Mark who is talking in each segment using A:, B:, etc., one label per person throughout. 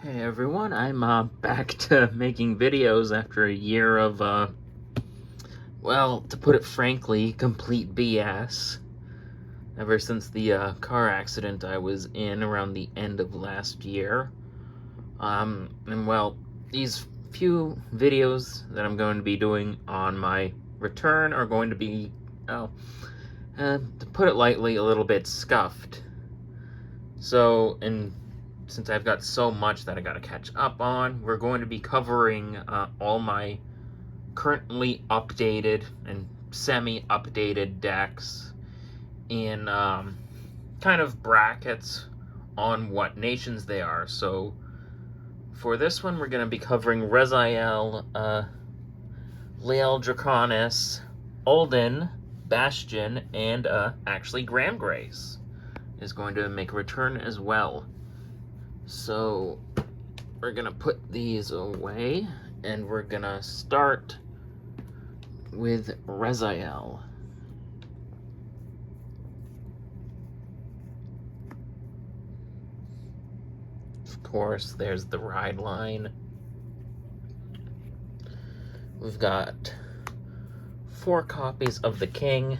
A: Hey everyone, I'm back to making videos after a year of, well, to put it frankly, complete BS. Ever since the car accident I was in around the end of last year. And well, these few videos that I'm going to be doing on my return are going to be, to put it lightly, a little bit scuffed. So, since I've got so much that I gotta catch up on, we're going to be covering all my currently updated and semi-updated decks in kind of brackets on what nations they are. So for this one, we're going to be covering Rezael, Liael Draconis, Alden, Bastion, and actually Graham Grace is going to make a return as well. So we're gonna put these away and we're gonna start with Rezael. Of course, there's the ride line. We've got 4 copies of the King.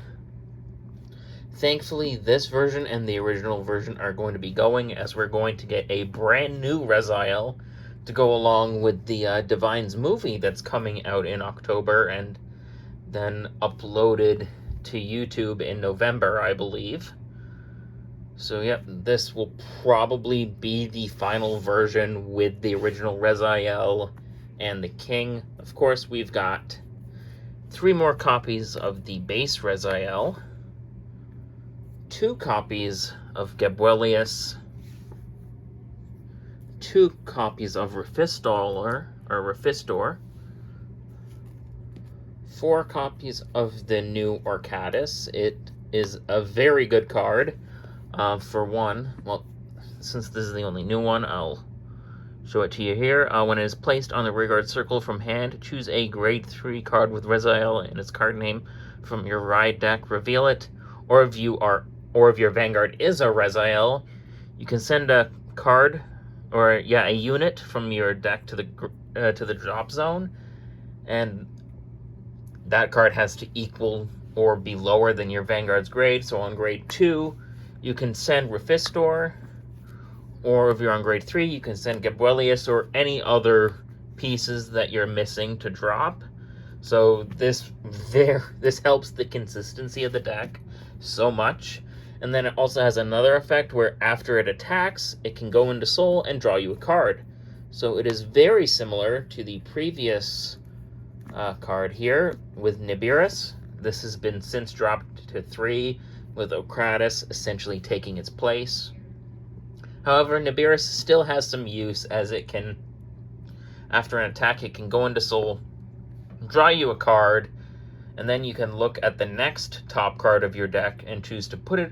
A: Thankfully, this version and the original version are going to be going, as we're going to get a brand new Rezael to go along with the Divines movie that's coming out in October and then uploaded to YouTube in November, I believe. So yep, this will probably be the final version with the original Rezael and the King. Of course, we've got 3 more copies of the base Rezael, 2 copies of Gebuelius, 2 copies of Rufistor, 4 copies of the new Orcatus. It is a very good card. For one, well, since this is the only new one, I'll show it to you here. When it is placed on the rearguard circle from hand, choose a grade 3 card with Rezael and its card name from your ride deck, reveal it, or if your Vanguard is a Rezael, you can send a card, a unit from your deck to the drop zone, and that card has to equal or be lower than your Vanguard's grade. So on grade 2, you can send Rufistor, or if you're on grade 3, you can send Gebuelius or any other pieces that you're missing to drop. So this helps the consistency of the deck so much. And then it also has another effect where after it attacks, it can go into Soul and draw you a card. So it is very similar to the previous card here with Nibiris. This has been since dropped to 3, with Okratis essentially taking its place. However, Nibiris still has some use, as it can, after an attack, it can go into Soul, draw you a card, and then you can look at the next top card of your deck and choose to put it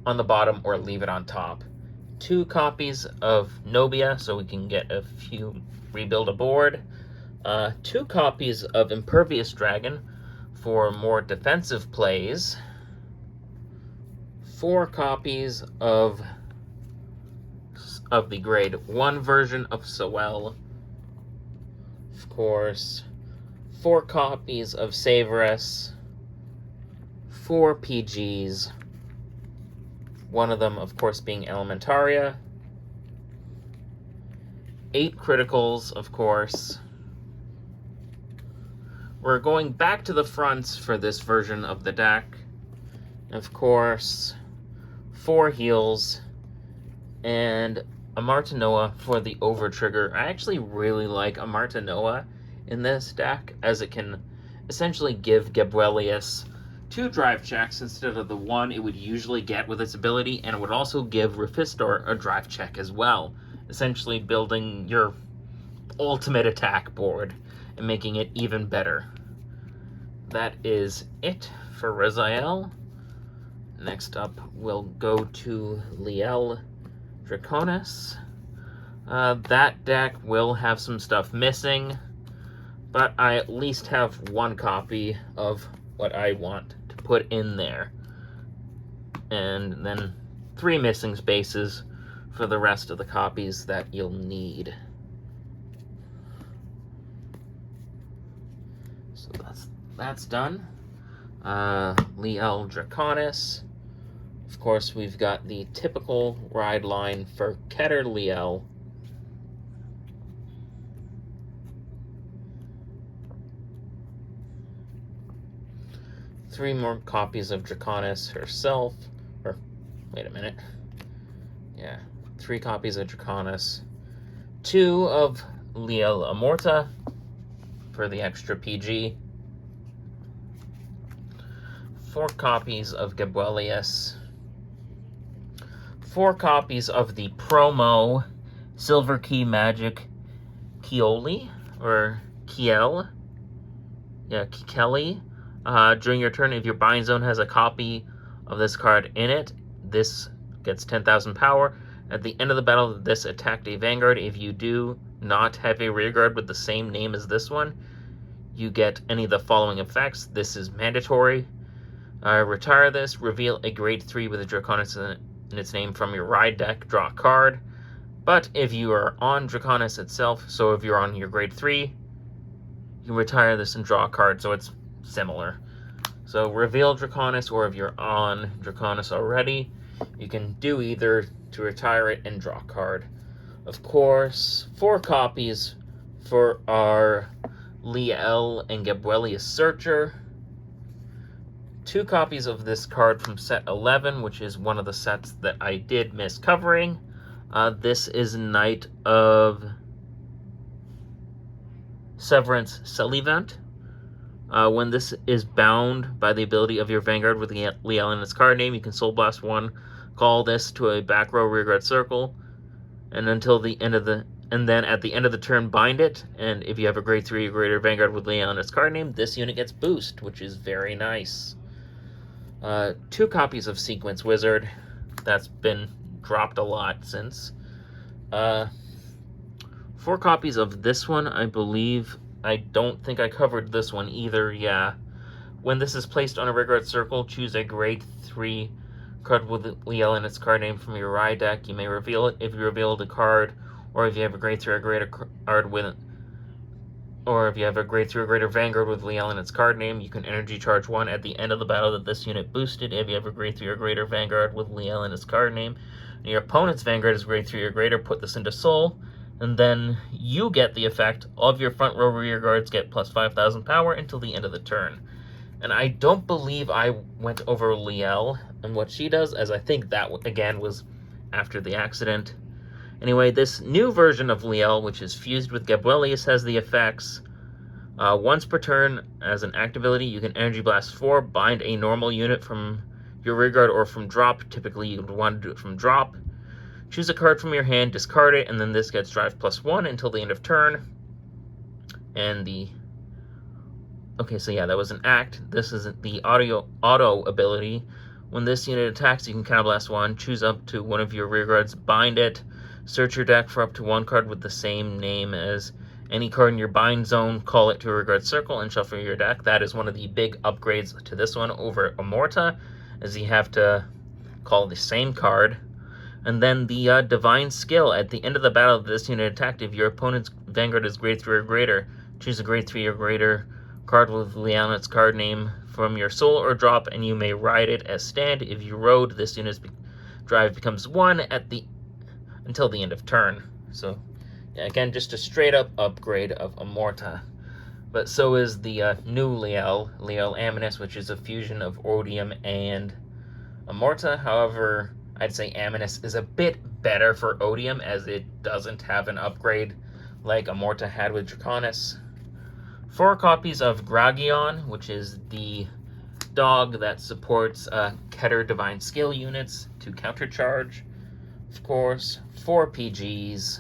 A: on the bottom or leave it on top. 2 copies of Nobia, so we can get a few, rebuild a board. 2 copies of Impervious Dragon for more defensive plays. 4 copies of the grade 1 version of Soel. Of course, 4 copies of Savorus. 4 PGs. One of them, of course, being Elementaria. 8 criticals, of course. We're going back to the fronts for this version of the deck. Of course, 4 heals, and a Martinoa for the overtrigger. I actually really like a Martinoa in this deck, as it can essentially give Gebuelius 2 drive checks instead of the 1 it would usually get with its ability, and it would also give Rufistor a drive check as well, essentially building your ultimate attack board and making it even better. That is it for Rezael. Next up, we'll go to Liael Draconis. That deck will have some stuff missing, but I at least have 1 copy of what I want to put in there. And then 3 missing spaces for the rest of the copies that you'll need. So that's done. Liael Draconis. Of course, we've got the typical ride line for Keter Liael. Three more copies of Draconis herself. Or, wait a minute. Yeah, 3 copies of Draconis. 2 of Liael Amorta for the extra PG. 4 copies of Gebwelius. 4 copies of the promo Silver Key Magic Keoli, or Kiel. Yeah, Kikeli. During your turn, if your bind zone has a copy of this card in it, this gets 10,000 power. At the end of the battle, this attacked a Vanguard. If you do not have a rearguard with the same name as this one, you get any of the following effects. This is mandatory. Retire this. Reveal a grade 3 with a Draconis in its name from your ride deck. Draw a card. But if you are on Draconis itself, so if you're on your grade 3, you retire this and draw a card. So it's similar. So reveal Draconis, or if you're on Draconis already, you can do either to retire it and draw a card. Of course, 4 copies for our Liael and Gebwelius Searcher. 2 copies of this card from set 11, which is one of the sets that I did miss covering. This is Knight of Severance Celivant. When this is bound by the ability of your Vanguard with Liael in its card name, you can Soul Blast 1, call this to a back row rearguard circle, and then at the end of the turn bind it, and if you have a grade 3 or greater Vanguard with Liael in its card name, this unit gets boost, which is very nice. 2 copies of Sequence Wizard. That's been dropped a lot since. 4 copies of this one, I believe. I don't think I covered this one either, yeah. When this is placed on a rearguard circle, choose a grade 3 card with Liael in its card name from your ride deck. You may reveal it. If you reveal the card, or if you have a grade 3 or greater card with, or if you have a grade 3 or greater Vanguard with Liael in its card name, you can energy charge 1 at the end of the battle that this unit boosted. If you have a grade 3 or greater Vanguard with Liael in its card name, and your opponent's Vanguard is grade 3 or greater, put this into Soul, and then you get the effect of your front row rear guards get plus 5,000 power until the end of the turn. And I don't believe I went over Liael and what she does, as I think that, again, was after the accident. Anyway, this new version of Liael, which is fused with Gebwelius, has the effects. Once per turn, as an active ability, you can Energy Blast 4, bind a normal unit from your rearguard or from drop. Typically, you'd want to do it from drop. Choose a card from your hand, discard it, and then this gets drive plus 1 until the end of turn. And okay, so yeah, that was an act. This is the auto ability. When this unit attacks, you can counterblast 1, choose up to one of your rearguards, bind it, search your deck for up to 1 card with the same name as any card in your bind zone, call it to a rearguard circle, and shuffle your deck. That is one of the big upgrades to this one over Amorta, as you have to call the same card. And then the Divine Skill. At the end of the battle of this unit attacked, if your opponent's Vanguard is grade 3 or greater, choose a grade 3 or greater card with Liael in its card name from your soul or drop, and you may ride it as stand. If you rode, this unit's drive becomes 1 until the end of turn. So, yeah, again, just a straight-up upgrade of Amorta. But so is the new Liael Aminus, which is a fusion of Odium and Amorta. However, I'd say Aminus is a bit better for Odium, as it doesn't have an upgrade like Amorta had with Draconis. 4 copies of Gragion, which is the dog that supports Keter Divine Skill units to countercharge. Of course, 4 PGs.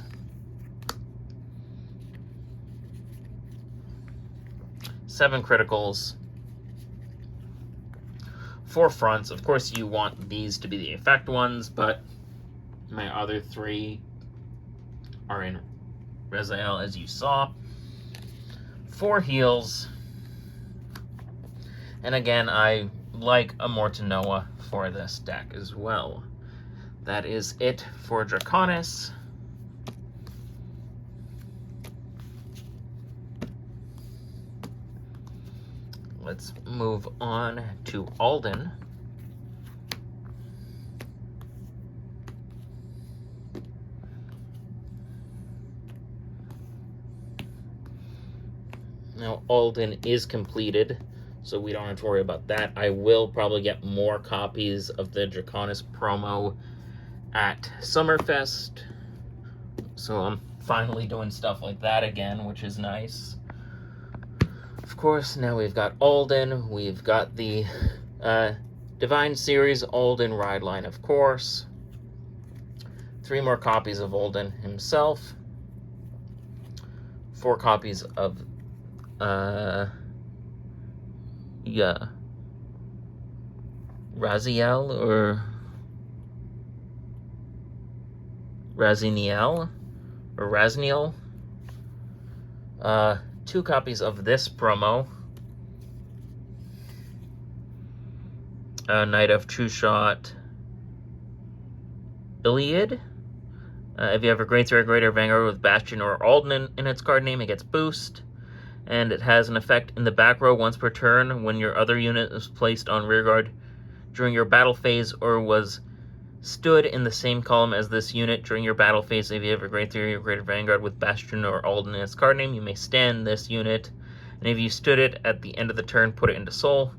A: 7 criticals. 4 fronts. Of course, you want these to be the effect ones, but my other 3 are in Rezael, as you saw. 4 heals. And again, I like Amorta Noah for this deck as well. that is it for Draconis. Let's move on to Alden. Now, Alden is completed, so we don't have to worry about that. I will probably get more copies of the Draconis promo at Summerfest. So I'm finally doing stuff like that again, which is nice. Of course, now we've got Alden. We've got the Divine Series Alden ride line, of course. 3 more copies of Alden himself. 4 copies of Rezael or Raziel or Razniel. 2 copies of this promo. Knight of True Shot Iliad. If you have a Grade 3 or greater Vanguard with Bastion or Alden in its card name, it gets boost. And it has an effect in the back row once per turn when your other unit is placed on rearguard during your battle phase or was stood in the same column as this unit during your battle phase. If you have a Grade 3 or greater Vanguard with Bastion or Alden in its card name, you may stand this unit. And if you stood it at the end of the turn, put it into Soul.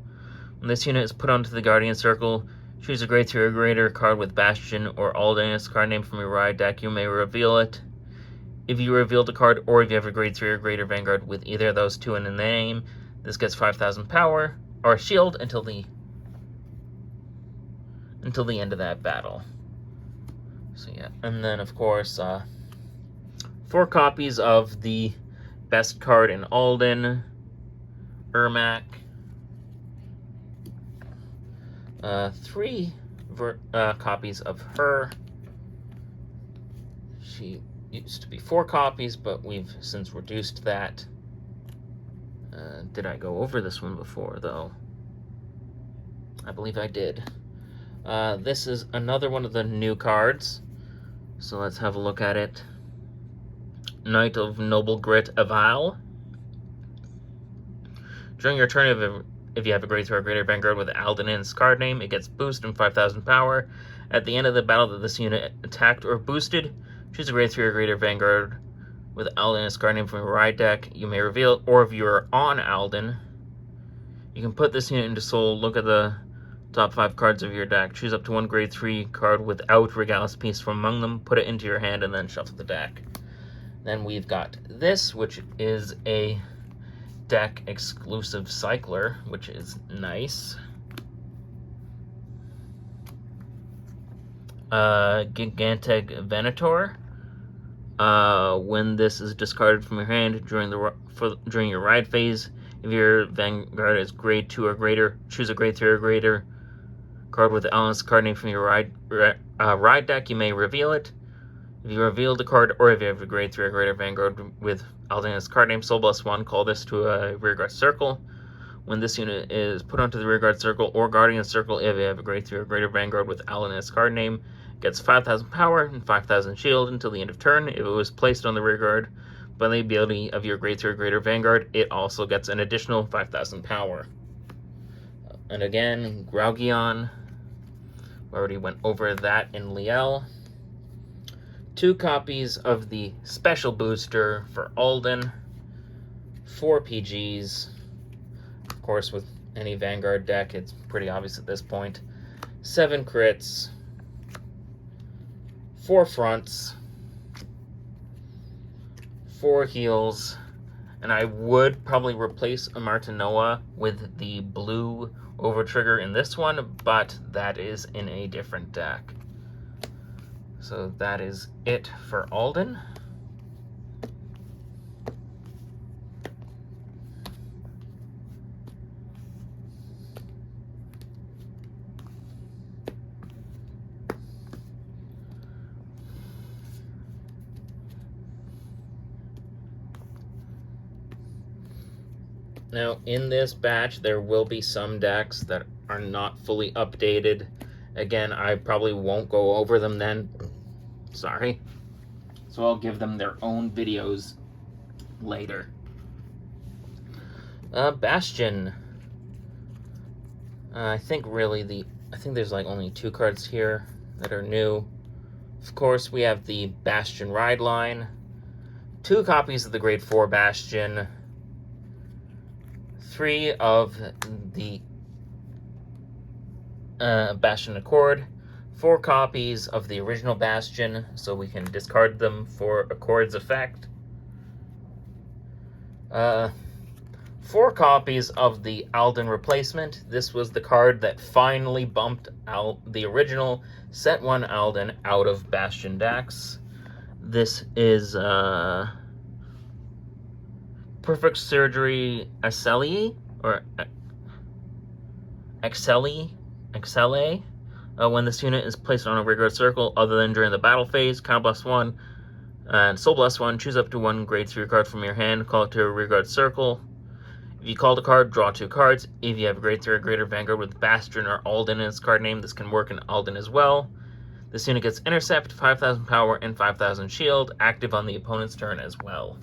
A: When this unit is put onto the Guardian Circle, choose a Grade 3 or greater card with Bastion or Alden in its card name from your ride deck. You may reveal it. If you revealed a card, or if you have a Grade 3 or greater Vanguard with either of those 2 in the name, this gets 5,000 power, or shield until the end of that battle. So yeah, and then of course, 4 copies of the best card in Alden, Ermac. 3 copies of her. She used to be 4 copies, but we've since reduced that. Did I go over this one before, though? I believe I did. This is another one of the new cards, so let's have a look at it. Knight of Noble Grit Aval. During your turn, if you have a Grade 3 or greater Vanguard with Alden in its card name, it gets boost and 5,000 power. At the end of the battle that this unit attacked or boosted, choose a Grade 3 or greater Vanguard with Alden in its card name from your ride deck. You may reveal it, or if you are on Alden, you can put this unit into Soul. Look at the top 5 cards of your deck. Choose up to 1 Grade 3 card without Regalis piece from among them. Put it into your hand and then shuffle the deck. Then we've got this, which is a deck exclusive cycler, which is nice. Gigantic Venator. When this is discarded from your hand during your ride phase, if your Vanguard is Grade 2 or greater, choose a Grade 3 or greater card with Alden's card name from your ride deck. You may reveal it. If you reveal the card, or if you have a Grade 3 or greater Vanguard with Alden's card name, Soul Blast 1, call this to a rearguard circle. When this unit is put onto the rearguard circle or Guardian Circle, if you have a Grade 3 or greater Vanguard with Alden in its card name, gets 5,000 power and 5,000 shield until the end of turn. If it was placed on the rearguard by the ability of your Grade 3 or greater Vanguard, it also gets an additional 5,000 power. And again, Graugion. We already went over that in Liael. 2 copies of the special booster for Alden. 4 PGs. Of course, with any Vanguard deck, it's pretty obvious at this point. 7 crits. 4 fronts. 4 heals. And I would probably replace a Martinoa with the blue overtrigger in this one, but that is in a different deck. So that is it for Alden. Now, in this batch, there will be some decks that are not fully updated, Again, I probably won't go over them then. Sorry. So I'll give them their own videos later. Bastion. I think there's like only 2 cards here that are new. Of course, we have the Bastion Ride line. 2 copies of the Grade 4 Bastion. 3 of the Bastion Accord. 4 copies of the original Bastion, so we can discard them for Accord's effect. 4 copies of the Alden replacement. This was the card that finally bumped out the original Set 1 Alden out of Bastion decks. This is Perfect Surgery Excelli, or Excelli. When this unit is placed on a Rearguard circle other than during the battle phase, +1 and +1, choose up to 1 Grade 3 card from your hand, call it to a Rearguard circle. If you called a card, draw 2 cards. If you have a Grade 3 or greater Vanguard with Bastion or Alden in its card name, this can work in Alden as well. This unit gets Intercept, 5,000 power, and 5,000 shield, active on the opponent's turn as well.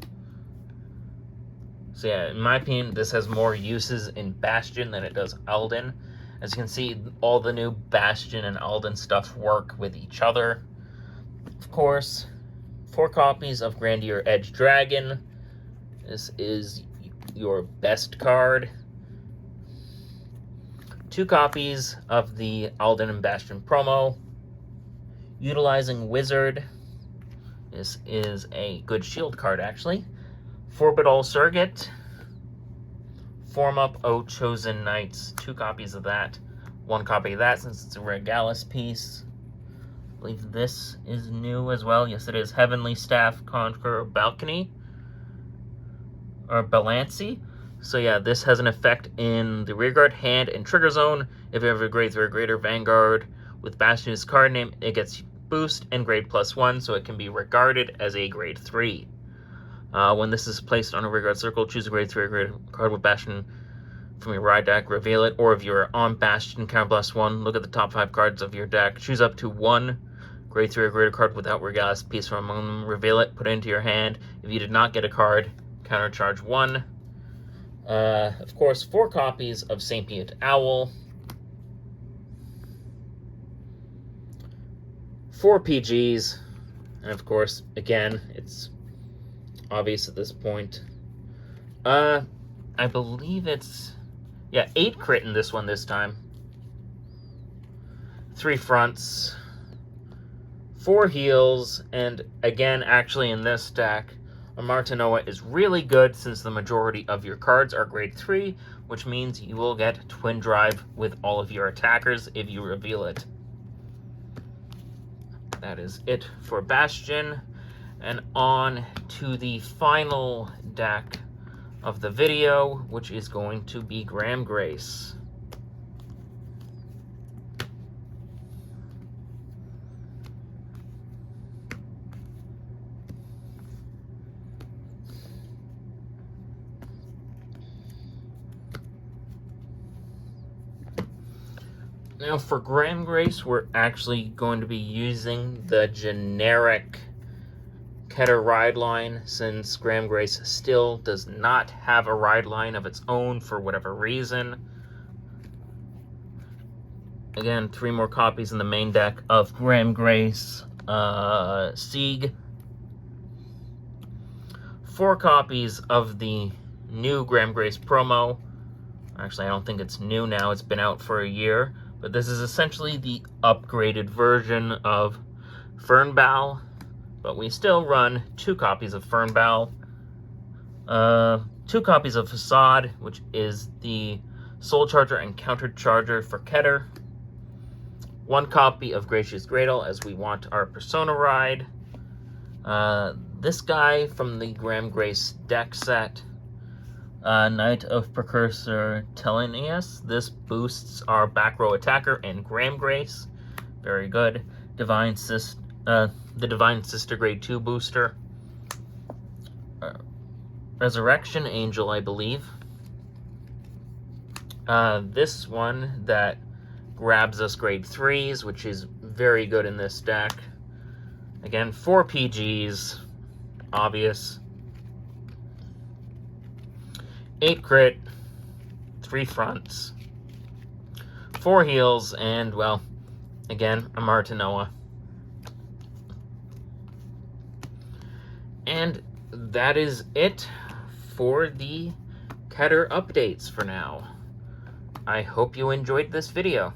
A: So yeah, in my opinion, this has more uses in Bastion than it does Alden. As you can see, all the new Bastion and Alden stuff work with each other. Of course, 4 copies of Grandier Edge Dragon. This is your best card. 2 copies of the Alden and Bastion promo. Utilizing Wizard. This is a good shield card, actually. Forbidal Surrogate. Form Up, O Chosen Knights. 2 copies of that. 1 copy of that since it's a Regalis piece. I believe this is new as well. Yes, it is. Heavenly Staff, Conqueror, Balcony. Or Balancy. So yeah, this has an effect in the Rearguard, hand, and trigger zone. If you have a Grade 3 or greater Vanguard with Bastion's card name, it gets boost and grade +1, so it can be regarded as a Grade 3. When this is placed on a Rearguard circle, choose a Grade 3 or greater card with Bastion from your ride deck, reveal it. Or if you're on Bastion, count +1, look at the top 5 cards of your deck, choose up to 1 Grade 3 or greater card without Regalis piece from among them, reveal it, put it into your hand. If you did not get a card, countercharge 1. Of course, 4 copies of St. Piet Owl. 4 PGs. And of course, again, it's obvious at this point. I believe it's, yeah, 8 crit in this one this time. 3 fronts. 4 heals. And again, actually in this deck, a Martinoa is really good since the majority of your cards are Grade 3, which means you will get Twin Drive with all of your attackers if you reveal it. That is it for Bastion. And on to the final deck of the video, which is going to be Graham Grace. Now for Graham Grace, we're actually going to be using the generic Keter ride line, since Graham Grace still does not have a ride line of its own for whatever reason. Again, 3 more copies in the main deck of Graham Grace Sieg. 4 copies of the new Graham Grace promo. Actually, I don't think it's new now. It's been out for a year. But this is essentially the upgraded version of Fernbow. But we still run 2 copies of Fernbow. 2 copies of Facade, which is the Soul Charger and Counter Charger for Keter. 1 copy of Gracious Gradle, as we want our Persona ride. This guy from the Graham Grace deck set. Knight of Precursor Telenius. This boosts our back row attacker and Graham Grace. Very good. The Divine Sister Grade 2 booster. Resurrection Angel, I believe. This one that grabs us grade 3s, which is very good in this deck. Again, 4 PGs, obvious. 8 crit, 3 fronts, 4 heals, and, well, again, a Martinoa. And that is it for the Keter updates for now. I hope you enjoyed this video.